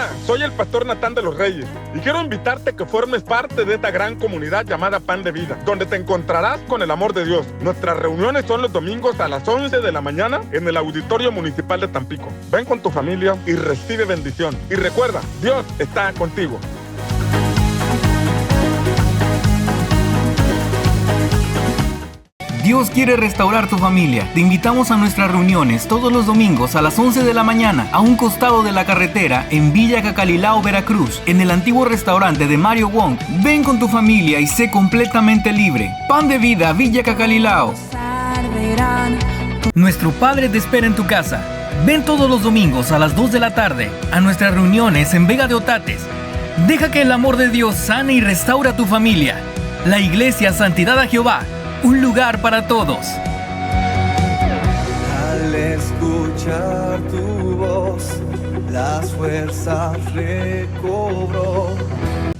Hola, soy el pastor Natán de los Reyes y quiero invitarte a que formes parte de esta gran comunidad llamada Pan de Vida, donde te encontrarás con el amor de Dios. Nuestras reuniones son los domingos a las 11 de la mañana en el Auditorio Municipal de Tampico. Ven con tu familia y recibe bendición. Y recuerda, Dios está contigo. Dios quiere restaurar tu familia. Te invitamos a nuestras reuniones todos los domingos a las 11 de la mañana a un costado de la carretera en Villa Cacalilao, Veracruz, en el antiguo restaurante de Mario Wong. Ven con tu familia y sé completamente libre. Pan de Vida, Villa Cacalilao. Nuestro Padre te espera en tu casa. Ven todos los domingos a las 2 de la tarde a nuestras reuniones en Vega de Otates. Deja que el amor de Dios sane y restaura tu familia. La Iglesia Santidad a Jehová. Un lugar para todos. Al escuchar tu voz, las fuerzas recobró.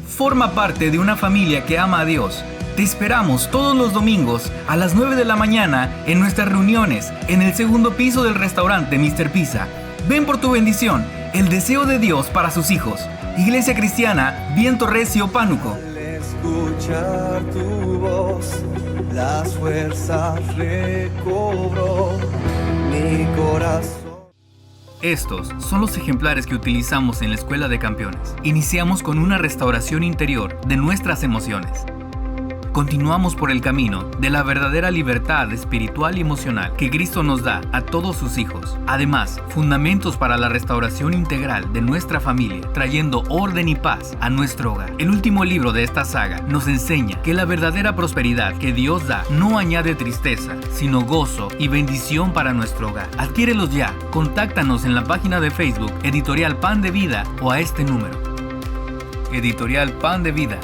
Forma parte de una familia que ama a Dios. Te esperamos todos los domingos a las 9 de la mañana en nuestras reuniones en el segundo piso del restaurante Mr. Pizza. Ven por tu bendición, el deseo de Dios para sus hijos. Iglesia Cristiana Viento Recio, Pánuco. Al escuchar tu voz, las fuerzas recobró mi corazón. Estos son los ejemplares que utilizamos en la Escuela de Campeones. Iniciamos con una restauración interior de nuestras emociones. Continuamos por el camino de la verdadera libertad espiritual y emocional que Cristo nos da a todos sus hijos. Además, fundamentos para la restauración integral de nuestra familia, trayendo orden y paz a nuestro hogar. El último libro de esta saga nos enseña que la verdadera prosperidad que Dios da no añade tristeza, sino gozo y bendición para nuestro hogar. Adquiérelos ya. Contáctanos en la página de Facebook Editorial Pan de Vida o a este número. Editorial Pan de Vida.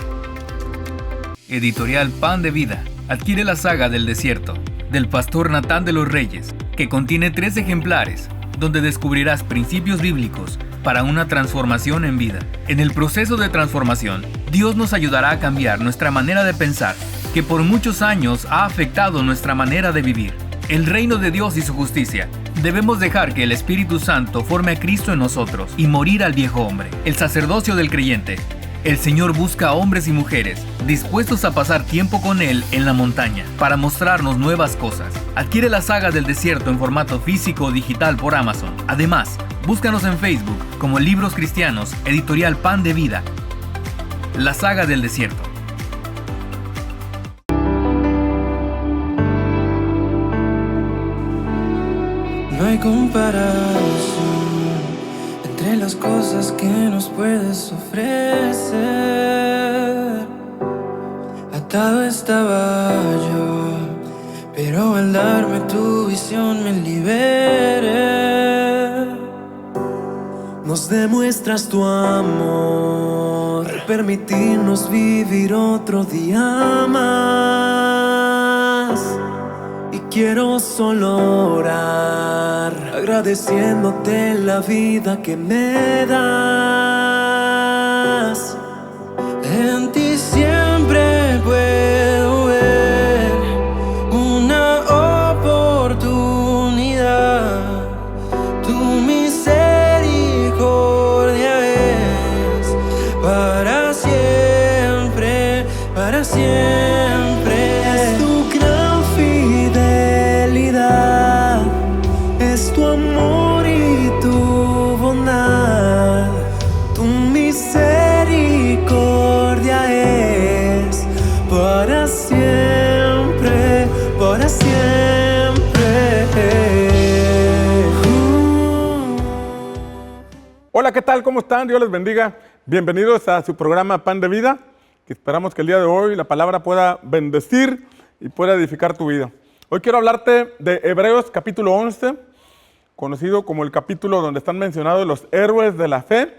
Editorial Pan de Vida. Adquiere la saga del desierto, del pastor Natán de los Reyes, que contiene 3 ejemplares, donde descubrirás principios bíblicos para una transformación en vida. En el proceso de transformación, Dios nos ayudará a cambiar nuestra manera de pensar, que por muchos años ha afectado nuestra manera de vivir. El reino de Dios y su justicia. Debemos dejar que el Espíritu Santo forme a Cristo en nosotros y morir al viejo hombre. El sacerdocio del creyente. El Señor busca a hombres y mujeres dispuestos a pasar tiempo con Él en la montaña para mostrarnos nuevas cosas. Adquiere la saga del desierto en formato físico o digital por Amazon. Además, búscanos en Facebook como Libros Cristianos, Editorial Pan de Vida. La saga del desierto. No hay comparación entre las cosas que nos puedes ofrecer. Atado estaba yo, pero al darme tu visión me liberé. Nos demuestras tu amor, permitirnos vivir otro día más. Y quiero solo orar, agradeciéndote la vida que me das. En ti siempre puedo ver una oportunidad. Tu misericordia es para siempre, para siempre. Es tu gran fidelidad, es tu amor y tu bondad. Tu misericordia es para siempre, para siempre. Hola, ¿qué tal? ¿Cómo están? Dios les bendiga. Bienvenidos a su programa Pan de Vida, que esperamos que el día de hoy la palabra pueda bendecir y pueda edificar tu vida. Hoy quiero hablarte de Hebreos capítulo 11, conocido como el capítulo donde están mencionados los héroes de la fe.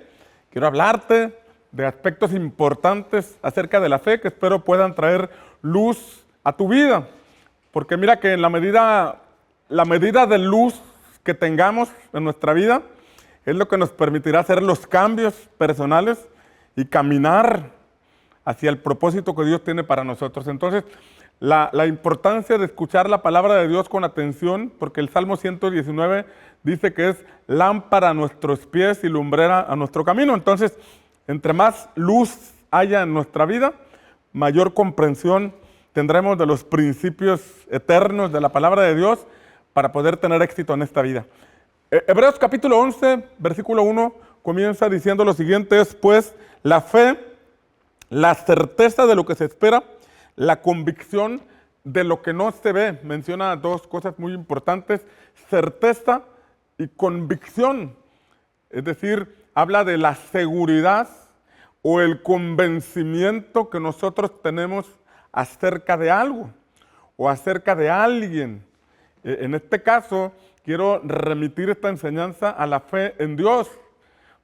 Quiero hablarte de aspectos importantes acerca de la fe que espero puedan traer luz a tu vida. Porque mira que en la medida de luz que tengamos en nuestra vida es lo que nos permitirá hacer los cambios personales y caminar hacia el propósito que Dios tiene para nosotros. Entonces, la importancia de escuchar la palabra de Dios con atención, porque el Salmo 119 dice que es lámpara a nuestros pies y lumbrera a nuestro camino. Entonces, entre más luz haya en nuestra vida, mayor comprensión tendremos de los principios eternos de la palabra de Dios para poder tener éxito en esta vida. Hebreos capítulo 11, versículo 1, comienza diciendo lo siguiente: es pues la fe, la certeza de lo que se espera, la convicción de lo que no se ve. Menciona dos cosas muy importantes: certeza y convicción. Es decir, habla de la seguridad o el convencimiento que nosotros tenemos acerca de algo o acerca de alguien. En este caso, quiero remitir esta enseñanza a la fe en Dios,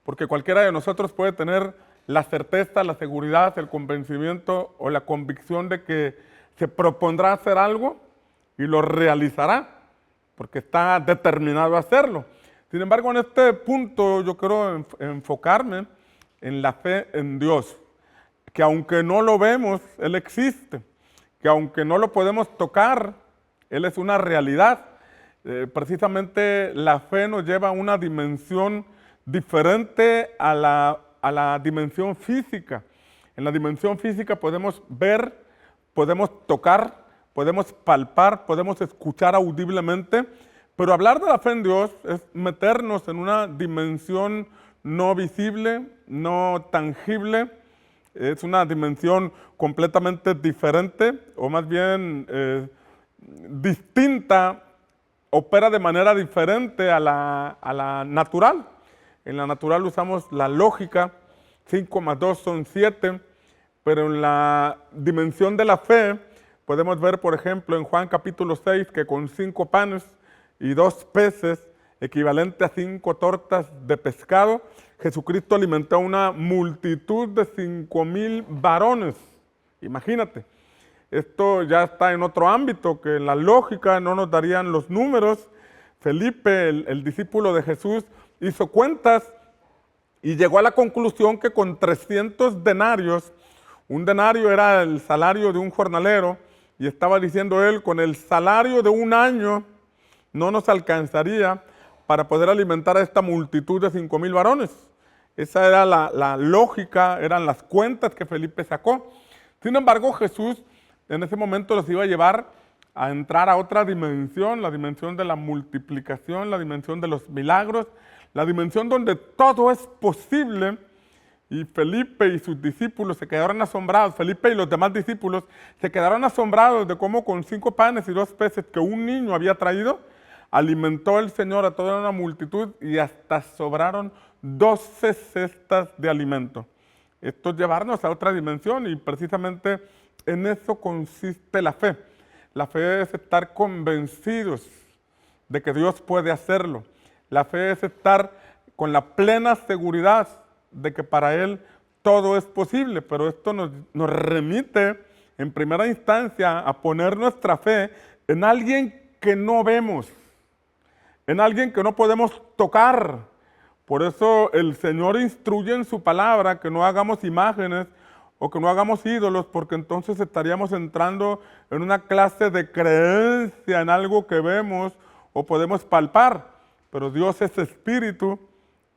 porque cualquiera de nosotros puede tener la certeza, la seguridad, el convencimiento o la convicción de que se propondrá hacer algo y lo realizará, porque está determinado a hacerlo. Sin embargo, en este punto yo quiero enfocarme en la fe en Dios, que aunque no lo vemos, Él existe, que aunque no lo podemos tocar, Él es una realidad. Precisamente la fe nos lleva a una dimensión diferente a la dimensión física. En la dimensión física podemos ver, podemos tocar, podemos palpar, podemos escuchar audiblemente, pero hablar de la fe en Dios es meternos en una dimensión no visible, no tangible. Es una dimensión completamente diferente, o más bien distinta, opera de manera diferente a la natural. En la natural usamos la lógica, 5 más 2 son 7, pero en la dimensión de la fe podemos ver, por ejemplo, en Juan capítulo 6, que con 5 panes y 2 peces, equivalente a 5 tortas de pescado, Jesucristo alimentó a una multitud de 5,000 varones. Imagínate, esto ya está en otro ámbito que en la lógica no nos darían los números. Felipe, el discípulo de Jesús, hizo cuentas y llegó a la conclusión que con 300 denarios, un denario era el salario de un jornalero, y estaba diciendo él, con el salario de un año no nos alcanzaría para poder alimentar a esta multitud de 5,000 varones. Esa era la lógica, eran las cuentas que Felipe sacó. Sin embargo, Jesús en ese momento los iba a llevar a entrar a otra dimensión, la dimensión de la multiplicación, la dimensión de los milagros, la dimensión donde todo es posible. Y Felipe y sus discípulos se quedaron asombrados, Felipe y los demás discípulos se quedaron asombrados de cómo con 5 panes y 2 peces que un niño había traído, alimentó el Señor a toda una multitud y hasta sobraron 12 cestas de alimento. Esto es llevarnos a otra dimensión y precisamente en eso consiste la fe. La fe es estar convencidos de que Dios puede hacerlo. La fe es estar con la plena seguridad de que para Él todo es posible, pero esto nos remite en primera instancia a poner nuestra fe en alguien que no vemos, en alguien que no podemos tocar. Por eso el Señor instruye en su palabra que no hagamos imágenes o que no hagamos ídolos, porque entonces estaríamos entrando en una clase de creencia en algo que vemos o podemos palpar. Pero Dios es espíritu,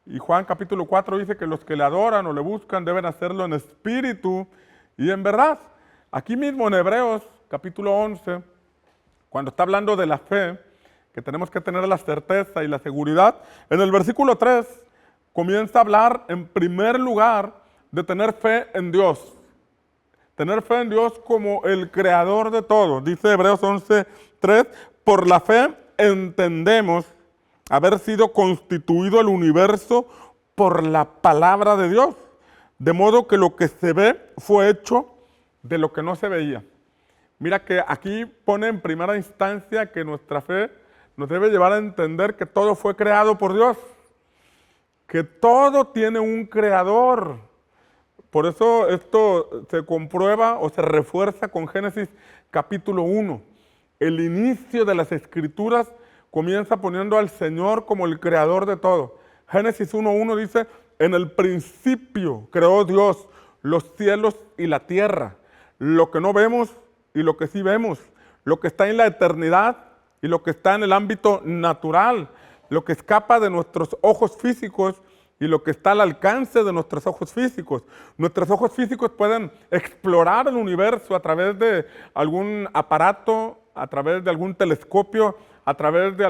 y Juan capítulo 4 dice que los que le adoran o le buscan deben hacerlo en espíritu y en verdad. Aquí mismo en Hebreos capítulo 11, cuando está hablando de la fe, que tenemos que tener la certeza y la seguridad, en el versículo 3 comienza a hablar en primer lugar de tener fe en Dios. Tener fe en Dios como el creador de todo. Dice Hebreos 11:3, por la fe entendemos haber sido constituido el universo por la palabra de Dios, de modo que lo que se ve fue hecho de lo que no se veía. Mira que aquí pone en primera instancia que nuestra fe nos debe llevar a entender que todo fue creado por Dios, que todo tiene un creador. Por eso esto se comprueba o se refuerza con Génesis capítulo 1. El inicio de las Escrituras comienza poniendo al Señor como el creador de todo. Génesis 1:1 dice, en el principio creó Dios los cielos y la tierra. Lo que no vemos y lo que sí vemos, lo que está en la eternidad y lo que está en el ámbito natural, lo que escapa de nuestros ojos físicos y lo que está al alcance de nuestros ojos físicos. Nuestros ojos físicos pueden explorar el universo a través de algún aparato, a través de algún telescopio, a través de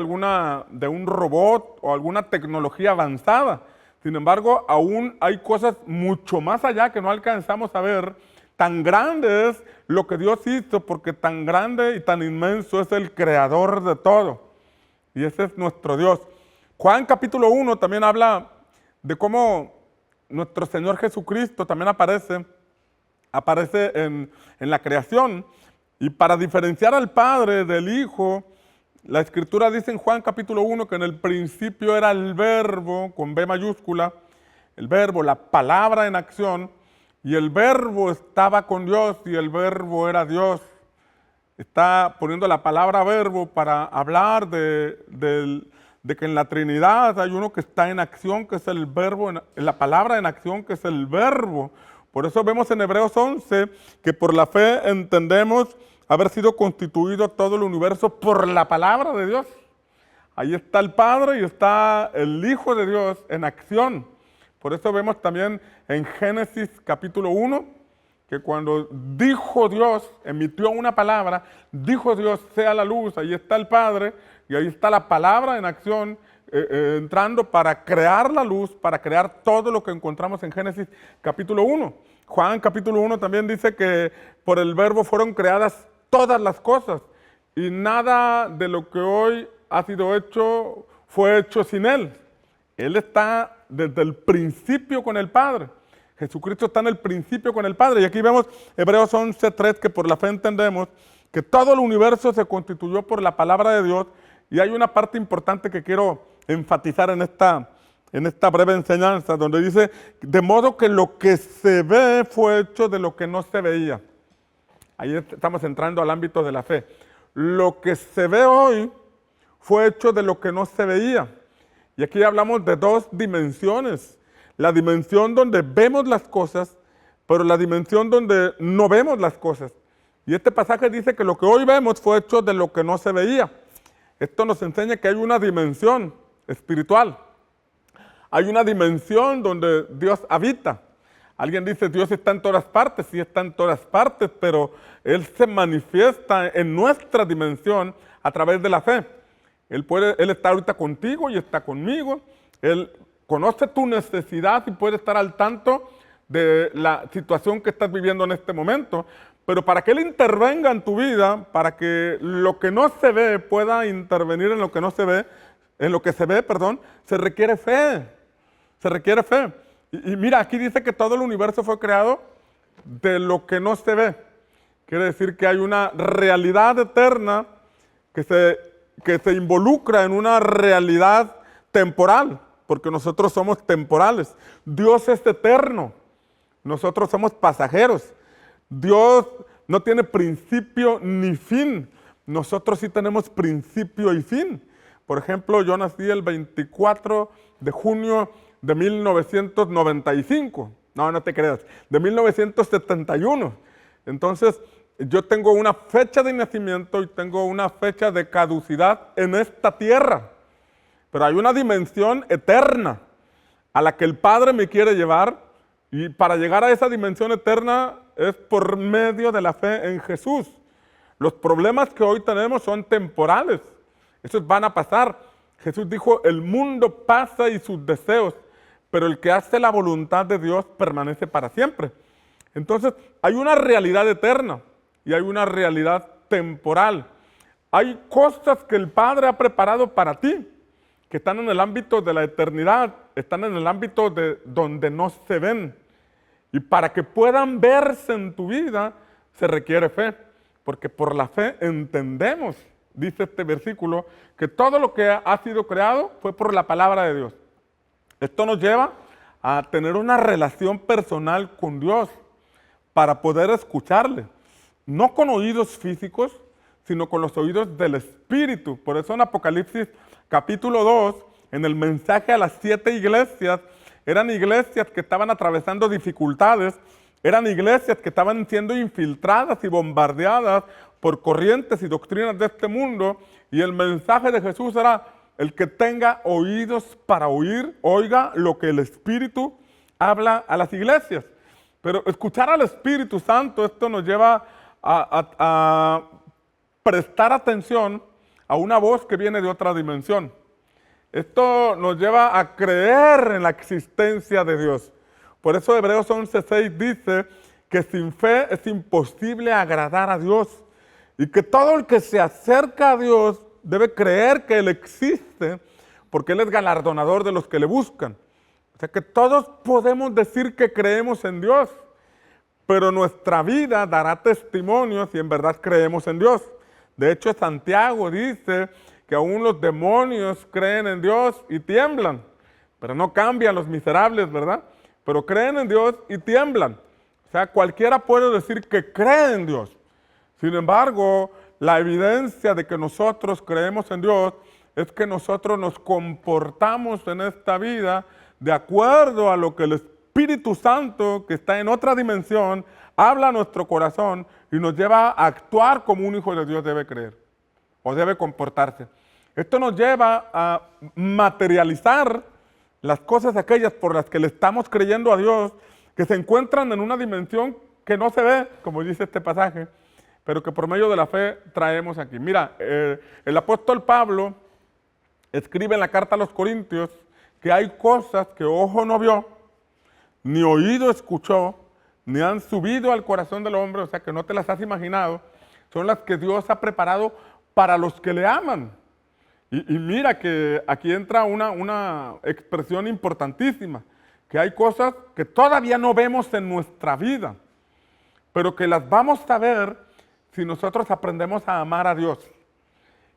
un robot o alguna tecnología avanzada. Sin embargo, aún hay cosas mucho más allá que no alcanzamos a ver. Tan grande es lo que Dios hizo, porque tan grande y tan inmenso es el creador de todo. Y ese es nuestro Dios. Juan capítulo 1 también habla de cómo nuestro Señor Jesucristo también aparece en la creación. Y para diferenciar al Padre del Hijo, la Escritura dice en Juan capítulo 1 que en el principio era el Verbo, con B mayúscula, el Verbo, la palabra en acción, y el Verbo estaba con Dios y el Verbo era Dios. Está poniendo la palabra verbo para hablar de que en la Trinidad hay uno que está en acción, que es el verbo, en la palabra en acción, que es el verbo. Por eso vemos en Hebreos 11 que por la fe entendemos haber sido constituido todo el universo por la palabra de Dios. Ahí está el Padre y está el Hijo de Dios en acción. Por eso vemos también en Génesis capítulo 1, que cuando dijo Dios, emitió una palabra, dijo Dios, sea la luz, ahí está el Padre, y ahí está la palabra en acción, entrando para crear la luz, para crear todo lo que encontramos en Génesis capítulo 1. Juan capítulo 1 también dice que por el Verbo fueron creadas todas las cosas, y nada de lo que hoy ha sido hecho fue hecho sin Él. Él está desde el principio con el Padre. Jesucristo está en el principio con el Padre. Y aquí vemos Hebreos 11:3, que por la fe entendemos que todo el universo se constituyó por la palabra de Dios. Y hay una parte importante que quiero enfatizar en esta breve enseñanza, donde dice, de modo que lo que se ve fue hecho de lo que no se veía. Ahí estamos entrando al ámbito de la fe. Lo que se ve hoy fue hecho de lo que no se veía. Y aquí hablamos de dos dimensiones. La dimensión donde vemos las cosas, pero la dimensión donde no vemos las cosas. Y este pasaje dice que lo que hoy vemos fue hecho de lo que no se veía. Esto nos enseña que hay una dimensión espiritual. Hay una dimensión donde Dios habita. Alguien dice, Dios está en todas partes, sí está en todas partes, pero Él se manifiesta en nuestra dimensión a través de la fe. Él está ahorita contigo y está conmigo. Él conoce tu necesidad y puede estar al tanto de la situación que estás viviendo en este momento. Pero para que Él intervenga en tu vida, para que lo que no se ve pueda intervenir en lo que no se ve, en lo que se ve, se requiere fe. Se requiere fe. Y mira, aquí dice que todo el universo fue creado de lo que no se ve. Quiere decir que hay una realidad eterna que se involucra en una realidad temporal, porque nosotros somos temporales. Dios es eterno, nosotros somos pasajeros. Dios no tiene principio ni fin, nosotros sí tenemos principio y fin. Por ejemplo, yo nací el 24 de junio de 1995, no te creas, de 1971. Entonces, yo tengo una fecha de nacimiento y tengo una fecha de caducidad en esta tierra. Pero hay una dimensión eterna a la que el Padre me quiere llevar, y para llegar a esa dimensión eterna es por medio de la fe en Jesús. Los problemas que hoy tenemos son temporales, esos van a pasar. Jesús dijo, el mundo pasa y sus deseos, pero el que hace la voluntad de Dios permanece para siempre. Entonces, hay una realidad eterna y hay una realidad temporal. Hay cosas que el Padre ha preparado para ti, que están en el ámbito de la eternidad, están en el ámbito de donde no se ven. Y para que puedan verse en tu vida, se requiere fe, porque por la fe entendemos, dice este versículo, que todo lo que ha sido creado fue por la palabra de Dios. Esto nos lleva a tener una relación personal con Dios para poder escucharle, no con oídos físicos, sino con los oídos del Espíritu. Por eso en Apocalipsis capítulo 2, en el mensaje a las 7 iglesias, eran iglesias que estaban atravesando dificultades, Eran iglesias que estaban siendo infiltradas y bombardeadas por corrientes y doctrinas de este mundo, y el mensaje de Jesús era: el que tenga oídos para oír, oiga lo que el Espíritu habla a las iglesias. Pero escuchar al Espíritu Santo, esto nos lleva a prestar atención a una voz que viene de otra dimensión. Esto nos lleva a creer en la existencia de Dios. Por eso Hebreos 11:6 dice que sin fe es imposible agradar a Dios, y que todo el que se acerca a Dios debe creer que Él existe, porque Él es galardonador de los que le buscan. O sea que todos podemos decir que creemos en Dios, pero nuestra vida dará testimonio si en verdad creemos en Dios. De hecho, Santiago dice que aún los demonios creen en Dios y tiemblan, pero no cambian los miserables, ¿verdad? Pero creen en Dios y tiemblan. O sea, cualquiera puede decir que cree en Dios. Sin embargo, la evidencia de que nosotros creemos en Dios es que nosotros nos comportamos en esta vida de acuerdo a lo que el Espíritu Santo, que está en otra dimensión, habla a nuestro corazón y nos lleva a actuar como un hijo de Dios debe creer o debe comportarse. Esto nos lleva a materializar las cosas aquellas por las que le estamos creyendo a Dios, que se encuentran en una dimensión que no se ve, como dice este pasaje, pero que por medio de la fe traemos aquí. Mira, el apóstol Pablo escribe en la carta a los Corintios que hay cosas que ojo no vio, ni oído escuchó, ni han subido al corazón del hombre, o sea que no te las has imaginado, son las que Dios ha preparado para los que le aman. Y mira que aquí entra una expresión importantísima, que hay cosas que todavía no vemos en nuestra vida, pero que las vamos a ver si nosotros aprendemos a amar a Dios.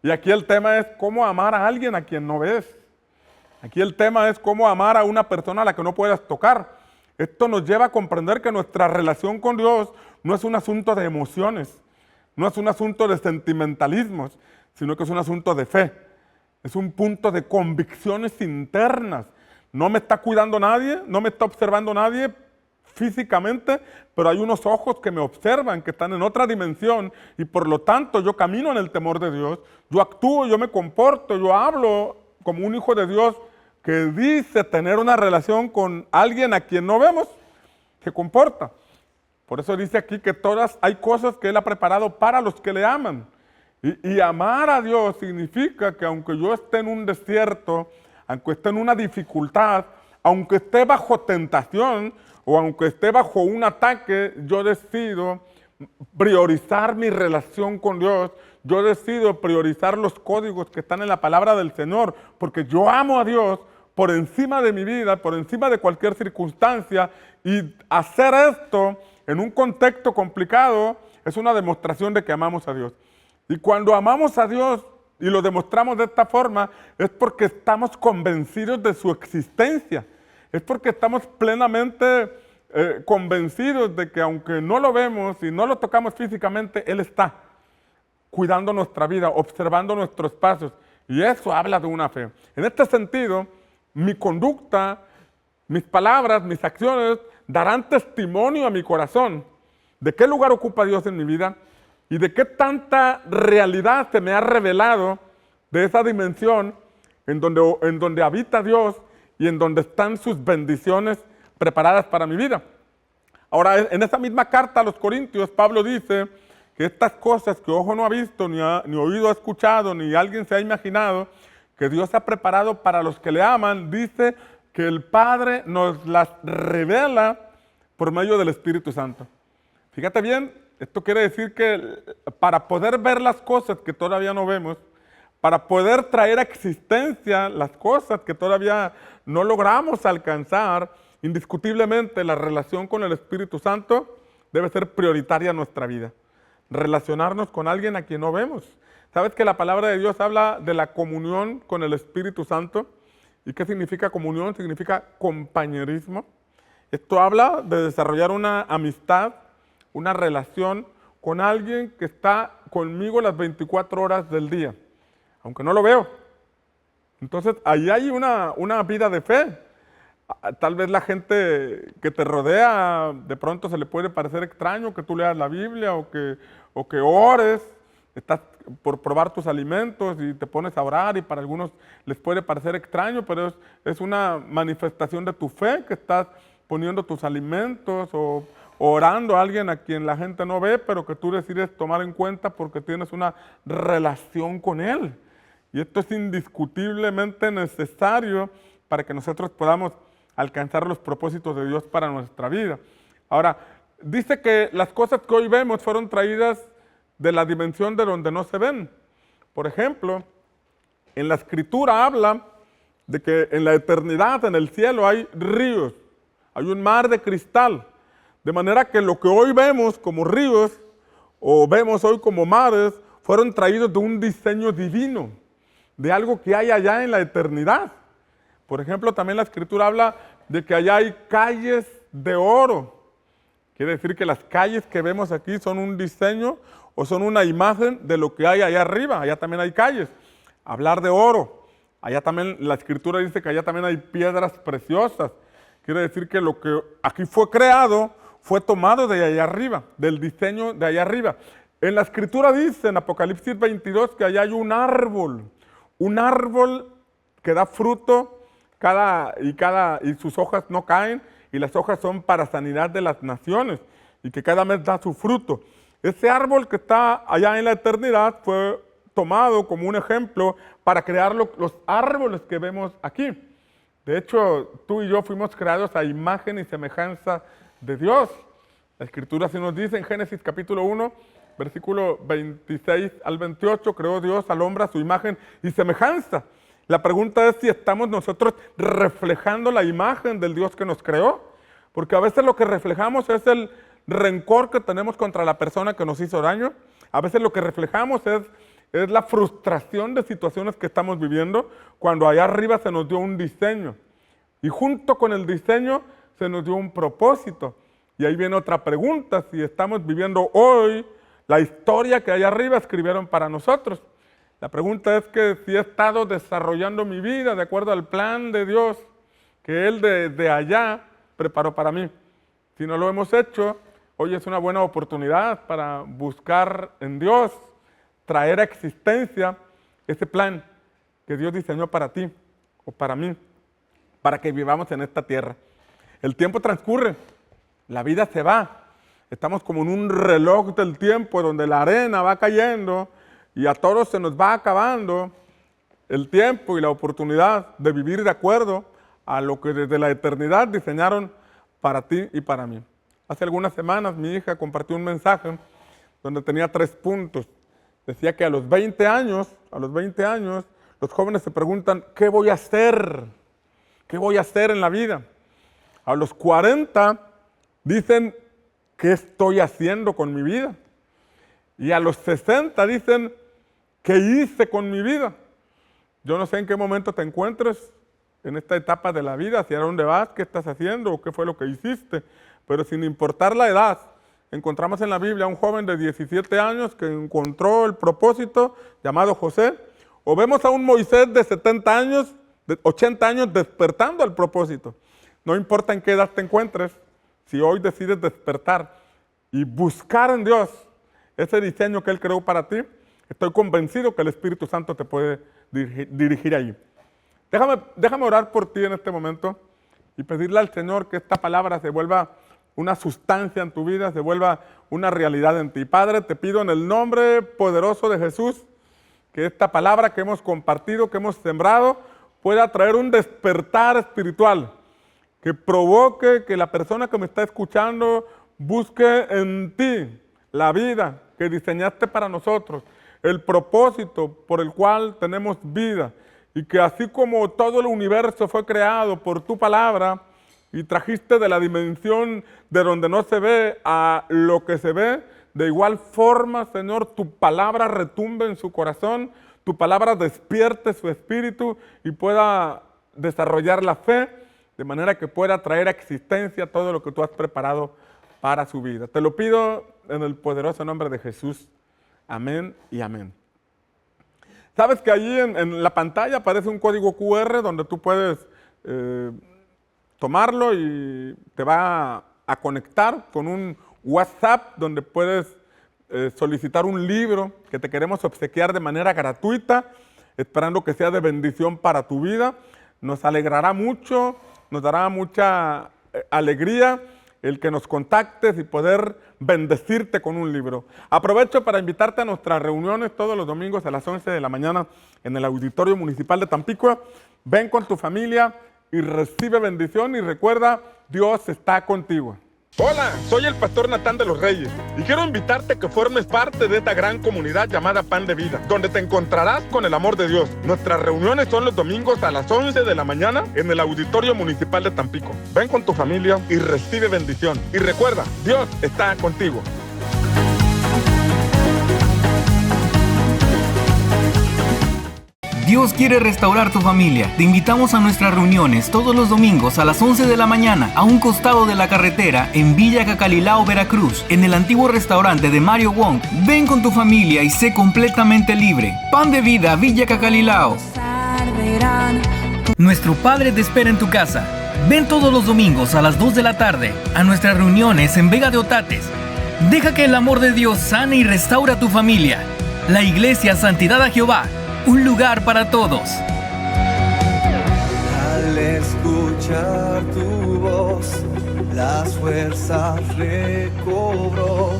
Y aquí el tema es cómo amar a alguien a quien no ves. Aquí el tema es cómo amar a una persona a la que no puedas tocar. Esto nos lleva a comprender que nuestra relación con Dios no es un asunto de emociones, no es un asunto de sentimentalismos, sino que es un asunto de fe. Es un punto de convicciones internas. No me está cuidando nadie, no me está observando nadie físicamente, pero hay unos ojos que me observan, que están en otra dimensión, y por lo tanto yo camino en el temor de Dios, yo actúo, yo me comporto, yo hablo como un hijo de Dios que dice tener una relación con alguien a quien no vemos, se comporta. Por eso dice aquí que hay cosas que Él ha preparado para los que le aman. Y amar a Dios significa que aunque yo esté en un desierto, aunque esté en una dificultad, aunque esté bajo tentación o aunque esté bajo un ataque, yo decido priorizar mi relación con Dios. Yo decido priorizar los códigos que están en la palabra del Señor, porque yo amo a Dios por encima de mi vida, por encima de cualquier circunstancia, y hacer esto en un contexto complicado es una demostración de que amamos a Dios. Y cuando amamos a Dios y lo demostramos de esta forma, es porque estamos convencidos de su existencia. Es porque estamos plenamente convencidos de que aunque no lo vemos y no lo tocamos físicamente, Él está cuidando nuestra vida, observando nuestros pasos. Y eso habla de una fe. En este sentido, mi conducta, mis palabras, mis acciones darán testimonio a mi corazón de qué lugar ocupa Dios en mi vida y de qué tanta realidad se me ha revelado de esa dimensión en donde habita Dios y en donde están sus bendiciones preparadas para mi vida. Ahora, en esa misma carta a los Corintios, Pablo dice que estas cosas que ojo no ha visto, ni oído ha escuchado, ni alguien se ha imaginado, que Dios ha preparado para los que le aman, dice que el Padre nos las revela por medio del Espíritu Santo. Fíjate bien, esto quiere decir que para poder ver las cosas que todavía no vemos, para poder traer a existencia las cosas que todavía no logramos alcanzar, indiscutiblemente la relación con el Espíritu Santo debe ser prioritaria en nuestra vida. Relacionarnos con alguien a quien no vemos. ¿Sabes que la palabra de Dios habla de la comunión con el Espíritu Santo? ¿Y qué significa comunión? Significa compañerismo. Esto habla de desarrollar una amistad, una relación con alguien que está conmigo las 24 horas del día, aunque no lo veo. Entonces, ahí hay una vida de fe. Tal vez la gente que te rodea de pronto se le puede parecer extraño que tú leas la Biblia o que ores, estás por probar tus alimentos y te pones a orar y para algunos les puede parecer extraño, pero es una manifestación de tu fe que estás poniendo tus alimentos o orando a alguien a quien la gente no ve, pero que tú decides tomar en cuenta porque tienes una relación con él. Y esto es indiscutiblemente necesario para que nosotros podamos alcanzar los propósitos de Dios para nuestra vida. Ahora, dice que las cosas que hoy vemos fueron traídas de la dimensión de donde no se ven. Por ejemplo, en la Escritura habla de que en la eternidad, en el cielo, hay ríos, hay un mar de cristal. De manera que lo que hoy vemos como ríos o vemos hoy como mares fueron traídos de un diseño divino, de algo que hay allá en la eternidad. Por ejemplo, también la Escritura habla de que allá hay calles de oro. Quiere decir que las calles que vemos aquí son un diseño o son una imagen de lo que hay allá arriba. Allá también hay calles. Hablar de oro. Allá también la Escritura dice que allá también hay piedras preciosas. Quiere decir que lo que aquí fue creado fue tomado de allá arriba, del diseño de allá arriba. En la Escritura dice en Apocalipsis 22 que allá hay un árbol que da fruto y sus hojas no caen y las hojas son para sanidad de las naciones y que cada mes da su fruto. Ese árbol que está allá en la eternidad fue tomado como un ejemplo para crear los árboles que vemos aquí. De hecho, tú y yo fuimos creados a imagen y semejanza de Dios. La Escritura así nos dice en Génesis capítulo 1, versículo 26 al 28, creó Dios al hombre a su imagen y semejanza. La pregunta es si estamos nosotros reflejando la imagen del Dios que nos creó, porque a veces lo que reflejamos es el rencor que tenemos contra la persona que nos hizo daño, a veces lo que reflejamos es la frustración de situaciones que estamos viviendo cuando allá arriba se nos dio un diseño y junto con el diseño se nos dio un propósito. Y ahí viene otra pregunta, si estamos viviendo hoy la historia que allá arriba escribieron para nosotros. La pregunta es que si he estado desarrollando mi vida de acuerdo al plan de Dios que Él de allá preparó para mí. Si no lo hemos hecho, hoy es una buena oportunidad para buscar en Dios, traer a existencia ese plan que Dios diseñó para ti o para mí, para que vivamos en esta tierra. El tiempo transcurre, la vida se va. Estamos como en un reloj del tiempo donde la arena va cayendo y a todos se nos va acabando el tiempo y la oportunidad de vivir de acuerdo a lo que desde la eternidad diseñaron para ti y para mí. Hace algunas semanas mi hija compartió un mensaje donde tenía 3 puntos. Decía que a los 20 años, los jóvenes se preguntan, ¿qué voy a hacer? ¿Qué voy a hacer en la vida? A los 40 dicen, ¿qué estoy haciendo con mi vida? Y a los 60 dicen, ¿qué hice con mi vida? Yo no sé en qué momento te encuentres en esta etapa de la vida, hacia dónde vas, qué estás haciendo o qué fue lo que hiciste, pero sin importar la edad, encontramos en la Biblia a un joven de 17 años que encontró el propósito llamado José, o vemos a un Moisés de 70 años, de 80 años despertando al propósito. No importa en qué edad te encuentres, si hoy decides despertar y buscar en Dios ese diseño que Él creó para ti, estoy convencido que el Espíritu Santo te puede dirigir ahí. Déjame orar por ti en este momento y pedirle al Señor que esta palabra se vuelva una sustancia en tu vida, se vuelva una realidad en ti. Padre, te pido en el nombre poderoso de Jesús que esta palabra que hemos compartido, que hemos sembrado, pueda traer un despertar espiritual, que provoque que la persona que me está escuchando busque en ti la vida que diseñaste para nosotros, el propósito por el cual tenemos vida, y que así como todo el universo fue creado por tu palabra y trajiste de la dimensión de donde no se ve a lo que se ve, de igual forma, Señor, tu palabra retumbe en su corazón, tu palabra despierte su espíritu y pueda desarrollar la fe, de manera que pueda traer a existencia todo lo que tú has preparado para su vida. Te lo pido en el poderoso nombre de Jesús. Amén y amén. Sabes que allí en la pantalla aparece un código QR donde tú puedes tomarlo y te va a conectar con un WhatsApp donde puedes solicitar un libro que te queremos obsequiar de manera gratuita, esperando que sea de bendición para tu vida. Nos alegrará mucho, nos dará mucha alegría el que nos contactes y poder bendecirte con un libro. Aprovecho para invitarte a nuestras reuniones todos los domingos a las 11 de la mañana en el Auditorio Municipal de Tampico. Ven con tu familia y recibe bendición y recuerda, Dios está contigo. Hola, soy el pastor Natán de los Reyes y quiero invitarte a que formes parte de esta gran comunidad llamada Pan de Vida, donde te encontrarás con el amor de Dios. Nuestras reuniones son los domingos a las 11 de la mañana en el Auditorio Municipal de Tampico. Ven con tu familia y recibe bendición. Y recuerda, Dios está contigo. Dios quiere restaurar tu familia. Te invitamos a nuestras reuniones todos los domingos a las 11 de la mañana a un costado de la carretera en Villa Cacalilao, Veracruz, en el antiguo restaurante de Mario Wong. Ven con tu familia y sé completamente libre. Pan de Vida, Villa Cacalilao. Nuestro Padre te espera en tu casa. Ven todos los domingos a las 2 de la tarde a nuestras reuniones en Vega de Otates. Deja que el amor de Dios sane y restaura tu familia. La Iglesia Santidad a Jehová. Un lugar para todos. Al escuchar tu voz, las fuerzas recobró.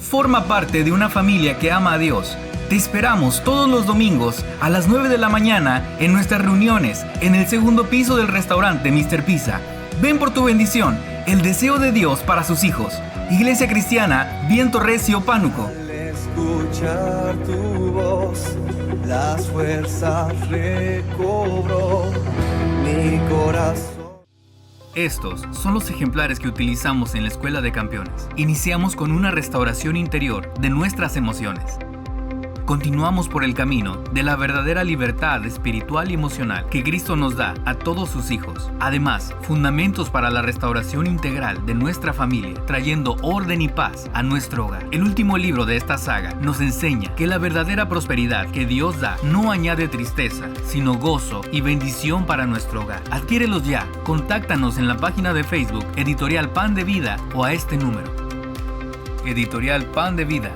Forma parte de una familia que ama a Dios. Te esperamos todos los domingos a las 9 de la mañana en nuestras reuniones en el segundo piso del restaurante Mr. Pizza. Ven por tu bendición, el deseo de Dios para sus hijos. Iglesia Cristiana Viento Recio, Pánuco. Al escuchar tu voz, las fuerzas recobró mi corazón. Estos son los ejemplares que utilizamos en la Escuela de Campeones. Iniciamos con una restauración interior de nuestras emociones. Continuamos por el camino de la verdadera libertad espiritual y emocional que Cristo nos da a todos sus hijos. Además, fundamentos para la restauración integral de nuestra familia, trayendo orden y paz a nuestro hogar. El último libro de esta saga nos enseña que la verdadera prosperidad que Dios da no añade tristeza, sino gozo y bendición para nuestro hogar. Adquiérelos ya. Contáctanos en la página de Facebook Editorial Pan de Vida o a este número. Editorial Pan de Vida.